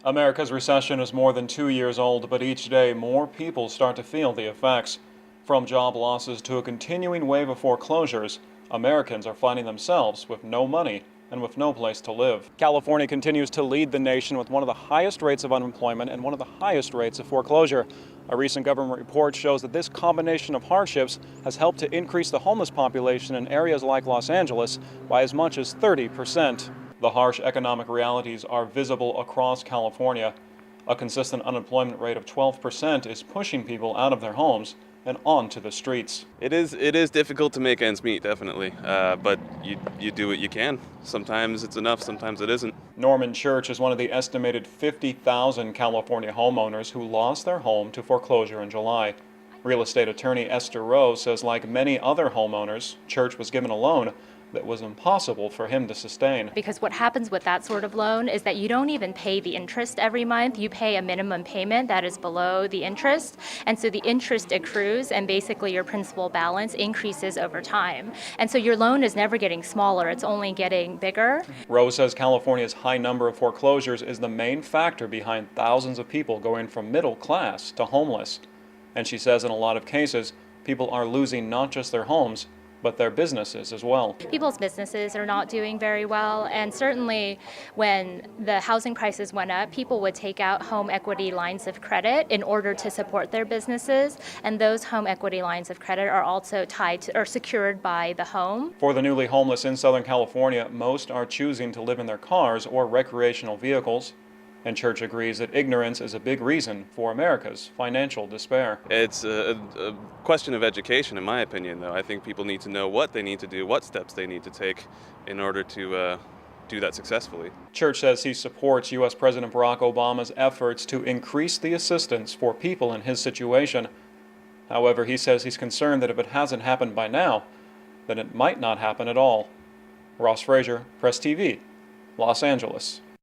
America's recession is more than 2 years old, but each day more people start to feel the effects. From job losses to a continuing wave of foreclosures, Americans are finding themselves with no money and with no place to live. California continues to lead the nation with one of the highest rates of unemployment and one of the highest rates of foreclosure. A recent government report shows that this combination of hardships has helped to increase the homeless population in areas like Los Angeles by as much as 30%. The harsh economic realities are visible across California. A consistent unemployment rate of 12% is pushing people out of their homes and onto the streets. It is difficult to make ends meet, definitely, but you do what you can. Sometimes it's enough, sometimes it isn't. Norman Church is one of the estimated 50,000 California homeowners who lost their home to foreclosure in July. Real estate attorney Esther Rowe says like many other homeowners, Church was given a loan that was impossible for him to sustain. Because what happens with that sort of loan is that you don't even pay the interest every month. You pay a minimum payment that is below the interest. And so the interest accrues and basically your principal balance increases over time. And so your loan is never getting smaller, it's only getting bigger. Rowe says California's high number of foreclosures is the main factor behind thousands of people going from middle class to homeless. And she says in a lot of cases, people are losing not just their homes, but their businesses as well. People's businesses are not doing very well, and certainly when the housing prices went up, people would take out home equity lines of credit in order to support their businesses, and those home equity lines of credit are also tied to or secured by the home. For the newly homeless in Southern California, most are choosing to live in their cars or recreational vehicles. And Church agrees that ignorance is a big reason for America's financial despair. It's a question of education, in my opinion, though. I think people need to know what they need to do, what steps they need to take in order to do that successfully. Church says he supports U.S. President Barack Obama's efforts to increase the assistance for people in his situation. However, he says he's concerned that if it hasn't happened by now, then it might not happen at all. Ross Frazier, Press TV, Los Angeles.